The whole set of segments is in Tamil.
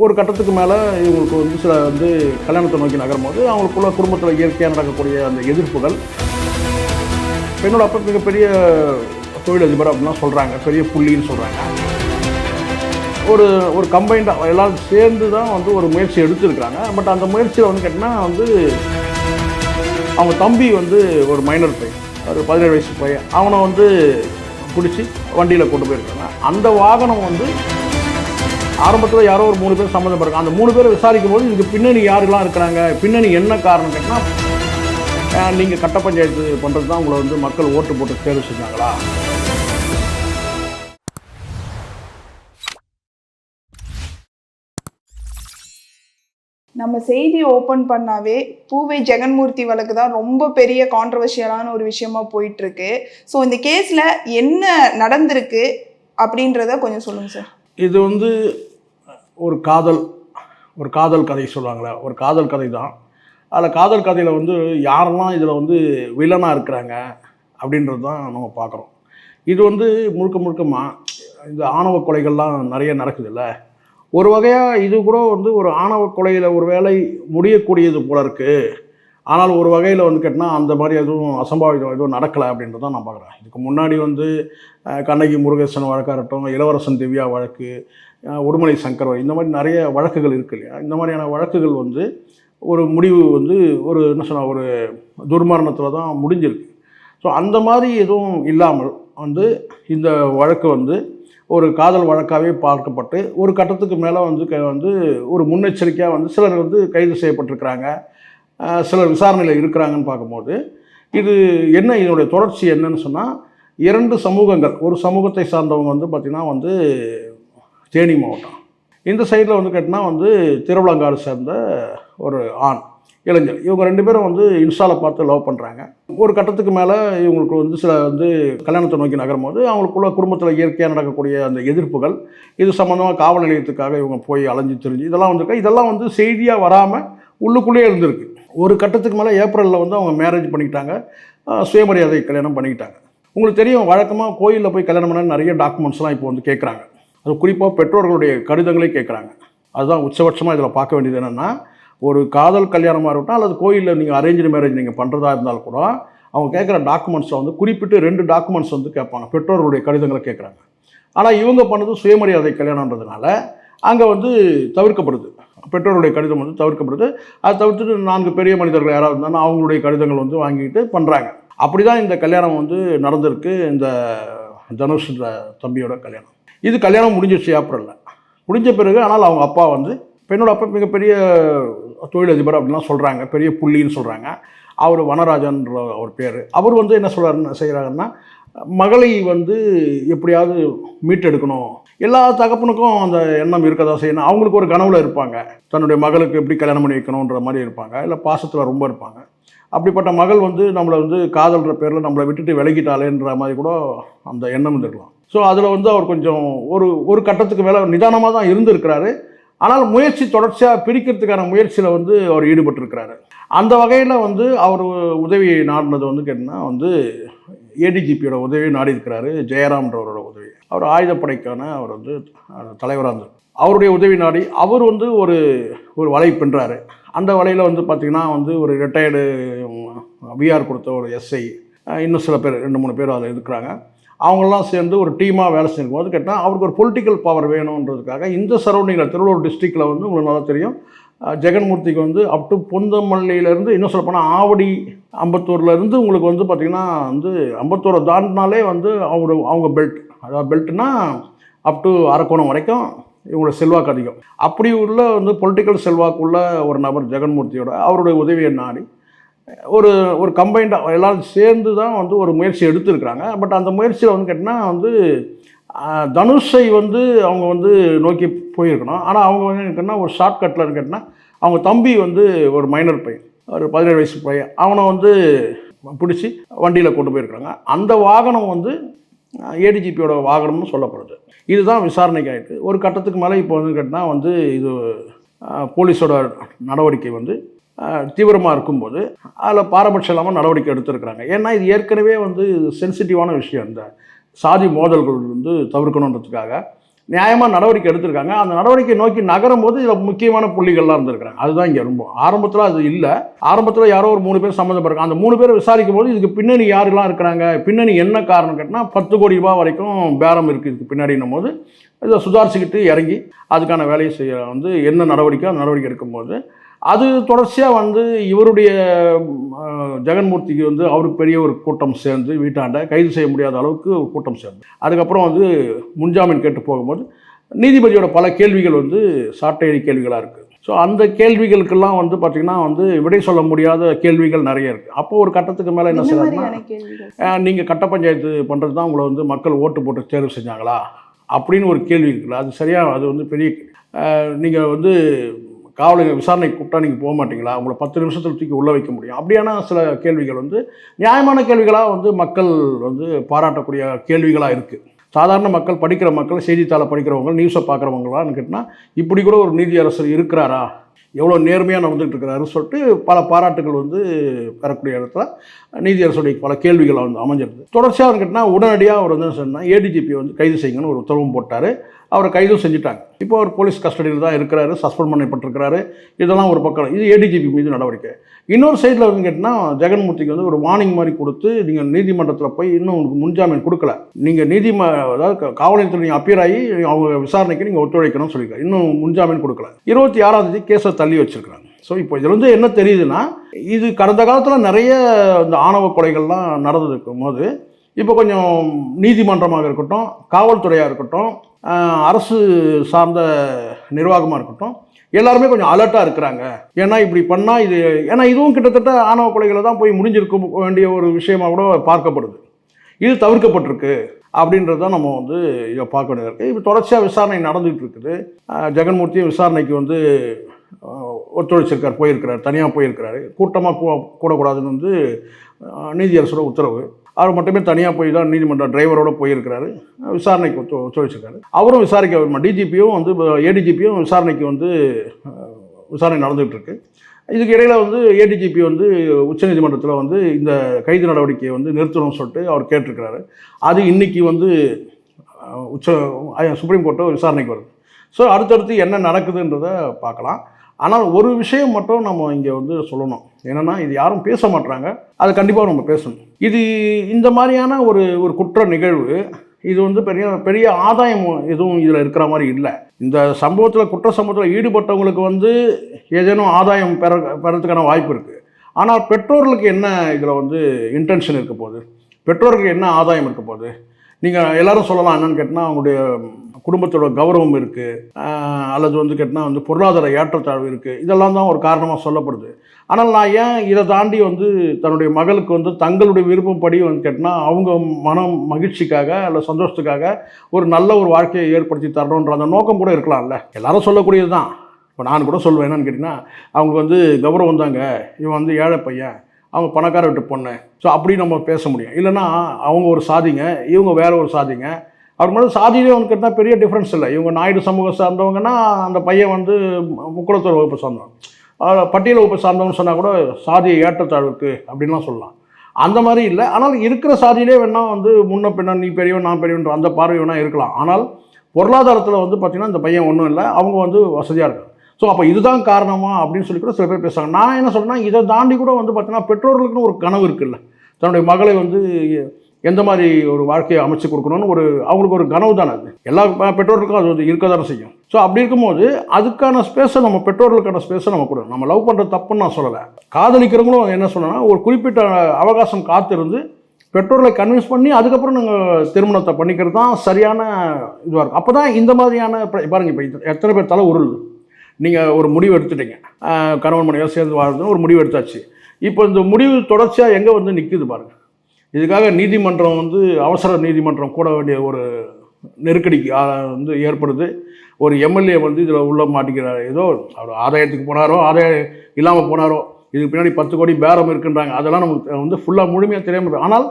ஒரு கட்டத்துக்கு மேலே இவங்களுக்கு வந்து சில வந்து கல்யாணத்தை நோக்கி நகரும் போது அவங்களுக்குள்ள குடும்பத்தில் இயற்கையாக நடக்கக்கூடிய அந்த எதிர்ப்புகள். பெண்ணோட அப்பா மிகப்பெரிய தொழிலதிபர் அப்படின்லாம் சொல்கிறாங்க, பெரிய புள்ளின்னு சொல்கிறாங்க. ஒரு ஒரு கம்பைண்டாக எல்லோரும் சேர்ந்து தான் வந்து ஒரு முயற்சி எடுத்துருக்குறாங்க. பட் அந்த முயற்சியில் வந்து கேட்டிங்கன்னா வந்து அவங்க தம்பி வந்து ஒரு மைனர் பையன், ஒரு 17 வயசு பையன், அவனை வந்து பிடிச்சி வண்டியில் கொண்டு போயிருக்காங்க. அந்த வாகனம் வந்து ஆரம்பத்தில் யாரோ ஒரு 3 பேர் சம்மந்தப்பட்டிருக்காங்க. அந்த 3 பேரை விசாரிக்கும் போது இதுக்கு பின்னணி யாரெல்லாம் இருக்கிறாங்க, பின்னணி என்ன காரணம் கேட்டால் நீங்கள் கட்ட பஞ்சாயத்து பண்ணுறது தான் உங்களை வந்து மக்கள் ஓட்டு போட்டு தேர்வு செஞ்சாங்களா? நம்ம செய்தி ஓப்பன் பண்ணாவே பூவை ஜெகன்மூர்த்தி வழக்கு தான் ரொம்ப பெரிய கான்ட்ரவர்ஷியலான ஒரு விஷயமா போயிட்டு இருக்கு. ஸோ இந்த கேஸில் என்ன நடந்திருக்கு அப்படின்றத கொஞ்சம் சொல்லுங்கள் சார். இது வந்து ஒரு காதல் கதை சொல்லுவாங்களே, ஒரு காதல் கதை தான். அதில் காதல் கதையில் வந்து யாரெல்லாம் இதில் வந்து வில்லனாக இருக்கிறாங்க அப்படின்றது தான் நம்ம பார்க்குறோம். இது வந்து முழுக்க இந்த ஆணவ கொலைகள்லாம் நிறைய நடக்குதுல்ல. ஒரு வகையாக இது கூட வந்து ஒரு ஆணவ கொலையில் ஒரு வேளை முடியக்கூடியது போல இருக்குது. ஆனால் ஒரு வகையில் வந்து கேட்டால் அந்த மாதிரி எதுவும் அசம்பாவிதம் எதுவும் நடக்கலை அப்படின்றது தான் நான் பார்க்குறேன். இதுக்கு முன்னாடி வந்து கண்ணகி முருகேசன் வழக்காக இருக்கட்டும், இளவரசன் திவ்யா வழக்கு, உடுமலை சங்கர், இந்த மாதிரி நிறைய வழக்குகள் இருக்கு இல்லையா. இந்த மாதிரியான வழக்குகள் வந்து ஒரு முடிவு வந்து ஒரு என்ன சொன்னால் ஒரு துர்மரணத்தில் தான் முடிஞ்சிருக்கு. ஸோ அந்த மாதிரி எதுவும் இல்லாமல் வந்து இந்த வழக்கு வந்து ஒரு காதல் வழக்காகவே பார்க்கப்பட்டு ஒரு கட்டத்துக்கு மேலே வந்து ஒரு முன்னெச்சரிக்கையாக வந்து சிலர் வந்து கைது செய்யப்பட்டிருக்கிறாங்க, சிலர் விசாரணையில் இருக்கிறாங்கன்னு பார்க்கும்போது இது என்ன, இதனுடைய தொடர்ச்சி என்னன்னு சொன்னால் 2 சமூகங்கள், ஒரு சமூகத்தை சார்ந்தவங்க வந்து பார்த்திங்கன்னா வந்து தேனி மாவட்டம், இந்த சைடில் வந்து கேட்டிங்கன்னா வந்து திருவிழங்காடு சேர்ந்த ஒரு ஆண் இளைஞர், இவங்க 2 பேரும் வந்து இன்ஸ்டாவில் பார்த்து லவ் பண்ணுறாங்க. ஒரு கட்டத்துக்கு மேலே இவங்களுக்கு வந்து சில வந்து கல்யாணத்தை நோக்கி நகரும் போது அவங்களுக்குள்ள குடும்பத்தில் இயற்கையாக நடக்கக்கூடிய அந்த எதிர்ப்புகள், இது சம்மந்தமாக காவல் நிலையத்துக்காக இவங்க போய் அலைஞ்சு திரிஞ்சு இதெல்லாம் வந்து செய்தியாக வராமல் உள்ளுக்குள்ளேயே இருந்திருக்கு. ஒரு கட்டத்துக்கு மேலே ஏப்ரலில் வந்து அவங்க மேரேஜ் பண்ணிக்கிட்டாங்க, சுயமரியாதை கல்யாணம் பண்ணிக்கிட்டாங்க. உங்களுக்கு தெரியும், வழக்கமாக கோயிலில் போய் கல்யாணம் பண்ண நிறைய டாக்குமெண்ட்ஸ்லாம் இப்போ வந்து கேட்குறாங்க. அது குறிப்பாக பெற்றோர்களுடைய கடிதங்களே கேட்குறாங்க. அதுதான் உச்சபட்சமாக இதில் பார்க்க வேண்டியது என்னென்னா, ஒரு காதல் கல்யாணமாக இருக்கட்டும் அல்லது கோயிலில் நீங்கள் அரேஞ்சு மேரேஜ் நீங்கள் பண்ணுறதா இருந்தாலும் கூட அவங்க கேட்குற டாக்குமெண்ட்ஸை வந்து குறிப்பிட்டு 2 டாக்குமெண்ட்ஸ் வந்து கேட்பாங்க, பெற்றோர்களுடைய கடிதங்களை கேட்குறாங்க. ஆனால் இவங்க பண்ணது சுயமரியாதை கல்யாணன்றதுனால அங்கே வந்து தவிர்க்கப்படுது, பெற்றோருடைய கடிதம் வந்து தவிர்க்கப்படுது. அதை தவிர்த்துட்டு 4 பெரிய மனிதர்கள் யாராவது இருந்தாலும் அவங்களுடைய கடிதங்கள் வந்து வாங்கிட்டு பண்ணுறாங்க. அப்படி தான் இந்த கல்யாணம் வந்து நடந்திருக்கு, இந்த தனுஷ் தம்பியோட கல்யாணம். இது கல்யாணம் முடிஞ்சிடுச்சு ஏப்ரலில். முடிஞ்ச பிறகு ஆனால் அவங்க அப்பா வந்து, பெண்ணோட அப்பா மிகப்பெரிய தொழிலதிபர் அப்படின்லாம் சொல்கிறாங்க, பெரிய புள்ளின்னு சொல்கிறாங்க. அவர் வனராஜன்ற ஒரு பேர். அவர் வந்து என்ன செய்கிறாருன்னா, மகளை வந்து எப்படியாவது மீட்டெடுக்கணும். எல்லா தகப்பனுக்கும் அந்த எண்ணம் இருக்க தான் செய்யணும். அவங்களுக்கு ஒரு கனவுல இருப்பாங்க, தன்னுடைய மகளுக்கு எப்படி கல்யாணம் பண்ணி வைக்கணுன்ற மாதிரி இருப்பாங்க, இல்லை பாசத்தில் ரொம்ப இருப்பாங்க. அப்படிப்பட்ட மகள் வந்து நம்மளை வந்து காதல்ன்ற பேரில் நம்மளை விட்டுட்டு விலகிட்டாலேன்ற மாதிரி கூட அந்த எண்ணம் இருந்திருக்கலாம். ஸோ அதில் வந்து அவர் கொஞ்சம் ஒரு கட்டத்துக்கு மேலே நிதானமாக தான் இருந்திருக்கிறாரு. ஆனால் முயற்சி தொடர்ச்சியாக பிரிக்கிறதுக்கான முயற்சியில் வந்து அவர் ஈடுபட்டிருக்கிறாரு. அந்த வகையில் வந்து அவர் உதவி நாடினது வந்து கேட்டிங்கன்னா வந்து ஏடிஜிபியோட உதவி நாடி இருக்கிறாரு, ஜெயராம்ன்றவரோட உதவி. அவர் ஆயுதப்படைக்கான அவர் வந்து தலைவராக இருந்தார். அவருடைய உதவி நாடி அவர் வந்து ஒரு வலை பின்றாரு. அந்த வலையில் வந்து பார்த்திங்கன்னா வந்து ஒரு ரிட்டையர்டு விஆர் கொடுத்த ஒரு எஸ்ஐ, இன்னும் சில பேர் 2-3 பேர் அதில் இருக்கிறாங்க. அவங்களாம் சேர்ந்து ஒரு டீமாக வேலை செய்யும் போது கேட்டால் அவருக்கு ஒரு பொலிட்டிக்கல் பவர் வேணுன்றதுக்காக இந்த சரௌண்டிங்கில் திருவள்ளூர் டிஸ்ட்ரிக்டில் வந்து உங்களுக்கு நல்லா தெரியும், ஜெகன்மூர்த்திக்கு வந்து அப் டு பொந்தமல்லியிலேருந்து இன்னும் சொல்லப்போனால் ஆவடி அம்பத்தூர்லேருந்து உங்களுக்கு வந்து பார்த்திங்கன்னா வந்து அம்பத்தூரை தாண்டினாலே வந்து அவங்க பெல்ட், அதாவது பெல்ட்னா அப் டு அரக்கோணம் வரைக்கும் இவங்களோட செல்வாக்கு அதிகம். அப்படி உள்ள வந்து பொலிட்டிக்கல் செல்வாக்குள்ள ஒரு நபர் ஜெகன்மூர்த்தியோட அவருடைய உதவியை நாடி ஒரு கம்பைண்டாக எல்லோரும் சேர்ந்து தான் வந்து ஒரு முயற்சி எடுத்துருக்குறாங்க. பட் அந்த முயற்சியில் வந்து கேட்டிங்கன்னா வந்து தனுஷை வந்து அவங்க வந்து நோக்கி போயிருக்கணும். ஆனால் அவங்க வந்து கேட்டிங்கன்னா ஒரு ஷார்ட்கட்டில் கேட்டிங்கன்னா அவங்க தம்பி வந்து ஒரு மைனர் பையன், ஒரு 17 வயசு பையன், அவனை வந்து பிடிச்சி வண்டியில் கொண்டு போயிருக்கிறாங்க. அந்த வாகனம் வந்து ஏடிஜிபியோட வாகனம்னு சொல்லப்படுது. இதுதான் விசாரணைக்கு ஆகிட்டு ஒரு கட்டத்துக்கு மேலே இப்போ வந்து கேட்டிங்கன்னா வந்து இது போலீஸோட நடவடிக்கை வந்து தீவிரமாக இருக்கும்போது அதில் பாரபட்சம் இல்லாமல் நடவடிக்கை எடுத்துருக்குறாங்க. ஏன்னா இது ஏற்கனவே வந்து சென்சிட்டிவான விஷயம். இந்த சாதி மோதல்கள் வந்து தவிர்க்கணுன்றதுக்காக நியாயமாக நடவடிக்கை எடுத்திருக்காங்க. அந்த நடவடிக்கை நோக்கி நகரும் போது இதில் முக்கியமான புள்ளிகள்லாம் இருந்திருக்கிறாங்க. அதுதான் இங்கே ரொம்ப ஆரம்பத்தில் அது இல்லை. ஆரம்பத்தில் யாரோ ஒரு 3 பேர் சம்மந்தப்பட்டிருக்காங்க. அந்த 3 பேரை விசாரிக்கும் போது இதுக்கு பின்னணி யாரெல்லாம் இருக்கிறாங்க, பின்னணி என்ன காரணம் கேட்டால் 10 கோடி ரூபாய் வரைக்கும் பேரம் இருக்குது இதுக்கு பின்னாடின்னும் போது இதை சுதாரிச்சுக்கிட்டு இறங்கி அதுக்கான வேலையை செய்ய என்ன நடவடிக்கை அந்த நடவடிக்கை எடுக்கும்போது அது தொடர்ச்சியாக இவருடைய ஜெகன்மூர்த்திக்கு அவருக்கு பெரிய ஒரு கூட்டம் சேர்ந்து வீட்டாண்ட கைது செய்ய முடியாத அளவுக்கு ஒரு கூட்டம் சேர்ந்து அதுக்கப்புறம் முன்ஜாமீன் கேட்டு போகும்போது நீதிபதியோட பல கேள்விகள் சாட்டையடி கேள்விகளாக இருக்குது. ஸோ அந்த கேள்விகளுக்கெல்லாம் பார்த்திங்கன்னா விடை சொல்ல முடியாத கேள்விகள் நிறைய இருக்குது. அப்போ ஒரு கட்டத்துக்கு மேலே என்ன செய்யறாங்கன்னா, நீங்கள் கட்ட பஞ்சாயத்து பண்ணுறது தான் உங்களை மக்கள் ஓட்டு போட்டு தேர்வு செஞ்சாங்களா அப்படின்னு ஒரு கேள்வி இருக்குல்ல, அது சரியாக அது பெரிய நீங்கள் காவலை விசாரணைக்கு கூப்பிட்டா நீங்கள் போக மாட்டீங்களா, உங்களை 10 நிமிஷத்தில் தூக்கி உள்ளே வைக்க முடியும் அப்படியான சில கேள்விகள் நியாயமான கேள்விகளாக மக்கள் பாராட்டக்கூடிய கேள்விகளாக இருக்குது. சாதாரண மக்கள், படிக்கிற மக்கள், செய்தித்தாளை படிக்கிறவங்க, நியூஸை பார்க்குறவங்களான்னு கேட்டால் இப்படி கூட ஒரு நீதியரசர் இருக்கிறாரா, எவ்வளோ நேர்மையாக நடந்துகிட்டு இருக்கிறாருன்னு சொல்லிட்டு பல பாராட்டுகள் பெறக்கூடிய இடத்துல நீதியரசுடைய பல கேள்விகள் அமைஞ்சிருது. தொடர்ச்சியாக கேட்டால் உடனடியாக அவர் சொன்னால் ஏடிஜிபி கைது செய்யுங்கன்னு ஒரு உத்தரவும் போட்டார். அவரை கைதும் செஞ்சுட்டாங்க. இப்போ அவர் போலீஸ் கஸ்டடியில் தான் இருக்கிறாரு, சஸ்பெண்ட் பண்ணப்பட்டிருக்கிறாரு. இதெல்லாம் ஒரு பக்கம். இது ஏடிஜிபி மீது நடவடிக்கை. இன்னொரு சைடில் கேட்டால் ஜெகன்மூர்த்திக்கு ஒரு வார்னிங் மாதிரி கொடுத்து, நீங்கள் நீதிமன்றத்தில் போய் இன்னும் உங்களுக்கு முன்ஜாமீன் கொடுக்கல, நீங்கள் அதாவது காவல் நிலையத்தில் நீங்கள் அப்பியர் ஆகி அவங்க விசாரணைக்கு நீங்கள் ஒத்துழைக்கணும்னு சொல்லியிருக்காங்க. இன்னும் முன்ஜாமீன் கொடுக்கல. 26ஆம் தேதி கேஸை தள்ளி வச்சிருக்கிறாங்க. ஸோ இப்போ இதில் என்ன தெரியுதுன்னா, இது கடந்த காலத்தில் நிறைய இந்த ஆணவ கொலைகள்லாம் நடந்திருக்கும் போது இப்போ கொஞ்சம் நீதிமன்றமாக இருக்கட்டும், காவல்துறையாக இருக்கட்டும், அரசு சார்ந்த நிர்வாகமாக இருக்கட்டும், எல்லாருமே கொஞ்சம் அலர்ட்டாக இருக்கிறாங்க. ஏன்னா இப்படி பண்ணால் ஏன்னா இதுவும் கிட்டத்தட்ட ஆணவ கொலைகளை தான் போய் முடிஞ்சிருக்க வேண்டிய ஒரு விஷயமாக கூட பார்க்கப்படுது. இது தவிர்க்கப்பட்டிருக்கு அப்படின்றத நம்ம இதை பார்க்க வேண்டியது இருக்குது. இப்போ தொடர்ச்சியாக விசாரணை நடந்துகிட்டு இருக்குது. ஜெகன்மூர்த்தியும் விசாரணைக்கு ஒத்துழைச்சிருக்கார், போயிருக்கிறார், தனியாக போயிருக்கிறாரு. கூட்டமாக கூடக்கூடாதுன்னு நீதியரசோட உத்தரவு. அவர் மட்டுமே தனியாக போய் தான் நீதிமன்ற டிரைவரோடு போயிருக்கிறாரு. விசாரணைக்கு ஒத்துழைச்சிருக்காரு. அவரும் விசாரிக்க டிஜிபியும் ஏடிஜிபியும் விசாரணைக்கு விசாரணை நடந்துகிட்டு இருக்கு. இதுக்கு இடையில் ஏடிஜிபி உச்சநீதிமன்றத்தில் இந்த கைது நடவடிக்கையை நிறுத்தணும்னு சொல்லிட்டு அவர் கேட்டிருக்கிறாரு. அது இன்றைக்கி சுப்ரீம் கோர்ட்டு விசாரணைக்கு வருது. ஸோ அடுத்தடுத்து என்ன நடக்குதுன்றதை பார்க்கலாம். ஆனால் ஒரு விஷயம் மட்டும் நம்ம இங்கே சொல்லணும். என்னென்னா, இது யாரும் பேச மாட்டாங்க, அதை கண்டிப்பாக நம்ம பேசணும். இது இந்த மாதிரியான ஒரு குற்ற நிகழ்வு, இது பெரிய பெரிய ஆதாயம் எதுவும் இதில் இருக்கிற மாதிரி இல்லை. இந்த சம்பவத்தில், குற்ற சம்பவத்தில் ஈடுபட்டவங்களுக்கு ஏதேனும் ஆதாயம் பெறத்துக்கான வாய்ப்பு இருக்குது. ஆனால் பெற்றோர்களுக்கு என்ன இதில் இன்டென்ஷன் இருக்க போகுது, பெற்றோர்களுக்கு என்ன ஆதாயம் இருக்க போகுது? நீங்கள் எல்லோரும் சொல்லலாம், என்னென்னு கேட்டால் அவங்களுடைய குடும்பத்தோட கௌரவம் இருக்குது, அல்லது கேட்டால் பொருளாதார ஏற்றத்தாழ்வு இருக்குது, இதெல்லாம் தான் ஒரு காரணமாக சொல்லப்படுது. ஆனால் நான் ஏன் இதை தாண்டி தன்னுடைய மகளுக்கு தங்களுடைய விருப்பப்படி கேட்டால் அவங்க மனம் மகிழ்ச்சிக்காக அல்ல சந்தோஷத்துக்காக ஒரு நல்ல ஒரு வாழ்க்கையை ஏற்படுத்தி தரணுன்ற அந்த நோக்கம் கூட இருக்கலாம்ல. எல்லாரும் சொல்லக்கூடியது தான். இப்போ நான் கூட சொல்லுவேன், என்னன்னு கேட்டிங்கன்னா, அவங்க கௌரவம் தாங்க, இவன் ஏழை பையன், அவங்க பணக்கார வீட்டு பொண்ணு, ஸோ அப்படி நம்ம பேச முடியும். இல்லைனா அவங்க ஒரு சாதிங்க, இவங்க வேற ஒரு சாதிங்க. அவர் மட்டும் சாதியிலே கேட்டால் பெரிய டிஃப்ரென்ஸ் இல்லை. இவங்க நாயுடு சமூகம் சார்ந்தவங்கன்னா அந்த பையன் முக்குளத்தூர் வகுப்பு சார்ந்தவன், பட்டியல் வகுப்பு சார்ந்தவன்னு சொன்னால் கூட சாதி ஏற்றத்தாழ்வுக்கு அப்படின்லாம் சொல்லலாம். அந்த மாதிரி இல்லை. ஆனால் இருக்கிற சாதியிலே வேணால் முன்ன பின்ன நீ பெரியவன் நான் பெரியவன்ற அந்த பார்வை வேணால் இருக்கலாம். ஆனால் பொருளாதாரத்தில் பார்த்திங்கன்னா இந்த பையன் ஒன்றும் இல்லை, அவங்க வசதியாக இருக்காங்க. ஸோ அப்போ இதுதான் காரணமா அப்படின்னு சொல்லி கூட சில பேர் பேசுகிறாங்க. நான் என்ன சொல்கிறேன்னா, இதை தாண்டி கூட பார்த்தீங்கன்னா பெற்றோர்களுக்குன்னு ஒரு கனவு இருக்குல்ல, தன்னுடைய மகளை எந்த மாதிரி ஒரு வாழ்க்கையை அமைச்சு கொடுக்கணும்னு அவங்களுக்கு ஒரு கனவு தானே. அது எல்லா பெற்றோர்களுக்கும் அது இருக்க தானே செய்யும். ஸோ அப்படி இருக்கும்போது அதுக்கான ஸ்பேஸை நம்ம பெற்றோர்களுக்கான ஸ்பேஸை நம்ம கொடுக்கணும். நம்ம லவ் பண்ணுற தப்புன்னு நான் சொல்லலை. காதலிக்கிறவங்களும் என்ன சொன்னேன்னா, ஒரு குறிப்பிட்ட அவகாசம் காத்திருந்து பெற்றோர்களை கன்வின்ஸ் பண்ணி அதுக்கப்புறம் நாங்கள் திருமணத்தை பண்ணிக்கிறது தான் சரியான இதுவாக இருக்கும். அப்போ தான் இந்த மாதிரியான பாருங்கள், இப்போ எத்தனை பேர் தலை உருளுது. நீங்கள் ஒரு முடிவு எடுத்துட்டீங்க, கணவன் மனைவியாக சேர்ந்து வாழ்றதுன்னு ஒரு முடிவு எடுத்தாச்சு. இப்போ இந்த முடிவு தொடர்ச்சியாக எங்கே நிற்குது பாருங்கள். இதுக்காக நீதிமன்றம் அவசர நீதிமன்றம் கூட வேண்டிய ஒரு நெருக்கடிக்கு ஏற்படுது. ஒரு எம்எல்ஏ இதில் உள்ள மாட்டிக்கிறார். ஏதோ அவர் ஆதாயத்துக்கு போனாரோ, ஆதாயம் இல்லாமல் போனாரோ, இதுக்கு பின்னாடி 10 கோடி பேரம் இருக்குன்றாங்க. அதெல்லாம் நமக்கு ஃபுல்லாக முழுமையாக தெரியாமல். ஆனால்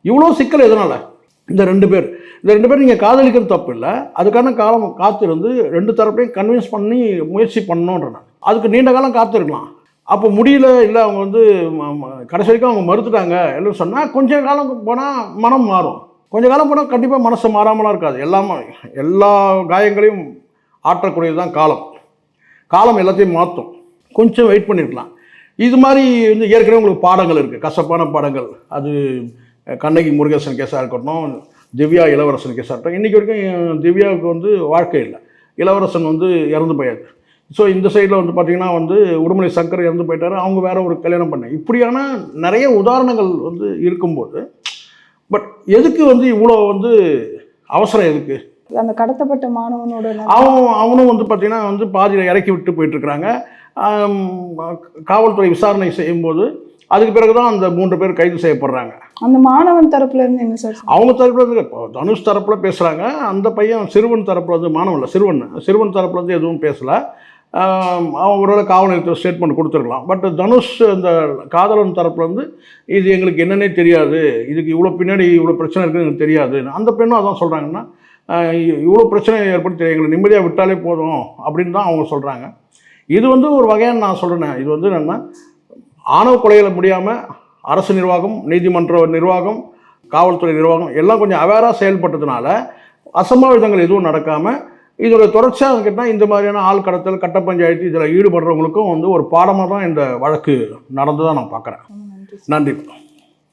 இவ்வளோ சிக்கல் எதனால்? இந்த ரெண்டு பேர் நீங்கள் காதலிக்கிறது தப்பு இல்லை, அதுக்கான காலம் காத்திருந்து 2 தரப்பையும் கன்வின்ஸ் பண்ணி முயற்சி பண்ணணுன்றேன். அதுக்கு நீண்ட காலம் காத்திருக்கலாம். அப்போ முடியல, இல்லை அவங்க கடைசி வரைக்கும் அவங்க மறுத்துட்டாங்க எல்லாம் சொன்னால் கொஞ்சம் காலம் போனால் மனம் மாறும். கொஞ்ச காலம் போனால் கண்டிப்பாக மனசு மாறாமலாம் இருக்காது. எல்லா காயங்களையும் ஆற்றக்கூடியது தான் காலம். காலம் எல்லாத்தையும் மாற்றும். கொஞ்சம் வெயிட் பண்ணியிருக்கலாம். இது மாதிரி வந்து ஏற்கனவே உங்களுக்கு பாடங்கள் இருக்குது, கசப்பான பாடங்கள். அது கண்ணகி முருகேசன் கேஸாக இருக்கட்டும், திவ்யா இளவரசன் கேஸாக இருக்கட்டும். இன்றைக்கி வரைக்கும் திவ்யாவுக்கு வந்து வாழ்க்கை இல்லை, இளவரசன் வந்து இறந்து போயாரு. ஸோ இந்த சைடில் வந்து பார்த்திங்கன்னா வந்து உடுமலை சங்கர் இறந்து போயிட்டார், அவங்க வேறு ஒரு கல்யாணம் பண்ண. இப்படியான நிறைய உதாரணங்கள் வந்து இருக்கும்போது பட் எதுக்கு வந்து இவ்வளோ வந்து அவசரம் எதுக்கு? அந்த கடத்தப்பட்ட மாணவனோட அவனும் வந்து பார்த்திங்கன்னா வந்து பாதியில் இறக்கி விட்டு போயிட்டுருக்குறாங்க. காவல்துறை விசாரணை செய்யும்போது அதுக்கு பிறகு தான் அந்த 3 பேர் கைது செய்யப்படுறாங்க. அந்த மாணவன் தரப்புல இருந்து என்ன சார்? அவங்க தரப்புல இருந்து இப்போ தனுஷ் தரப்புல பேசுகிறாங்க. அந்த பையன் சிறுவன் தரப்புல வந்து மாணவன் இல்லை, சிறுவன் தரப்புல இருந்து எதுவும் பேசலை. அவன் ஒருவேளை காவல் நிலையத்தில் ஸ்டேட்மெண்ட் கொடுத்துருக்கலாம். பட் தனுஷ் அந்த காதலன் தரப்புல இருந்து இது எங்களுக்கு என்னன்னே தெரியாது, இதுக்கு இவ்வளோ பின்னாடி இவ்வளோ பிரச்சனை இருக்குன்னு எனக்கு தெரியாது. அந்த பெண்ணும் அதான் சொல்கிறாங்கன்னா, இவ்வளோ பிரச்சனை ஏற்படுத்தி எங்களை நிம்மதியாக விட்டாலே போதும் அப்படின்னு தான் அவங்க சொல்கிறாங்க. இது வந்து ஒரு வகையான நான் சொல்கிறேன், இது வந்து என்னென்னா ஆணவ கொலைகளை முடியாமல் அரசு நிர்வாகம், நீதிமன்ற நிர்வாகம், காவல்துறை நிர்வாகம் எல்லாம் கொஞ்சம் அவேராக செயல்பட்டதுனால அசம்பாவிதங்கள் எதுவும் நடக்காமல் இதோட தொடர்ச்சியாக கேட்டால் இந்த மாதிரியான ஆள் கடத்தல், கட்ட பஞ்சாயத்து இதில் ஈடுபடுறவங்களுக்கும் வந்து ஒரு பாடமாக தான் இந்த வழக்கு நடந்து தான் நான் பார்க்குறேன். நன்றி.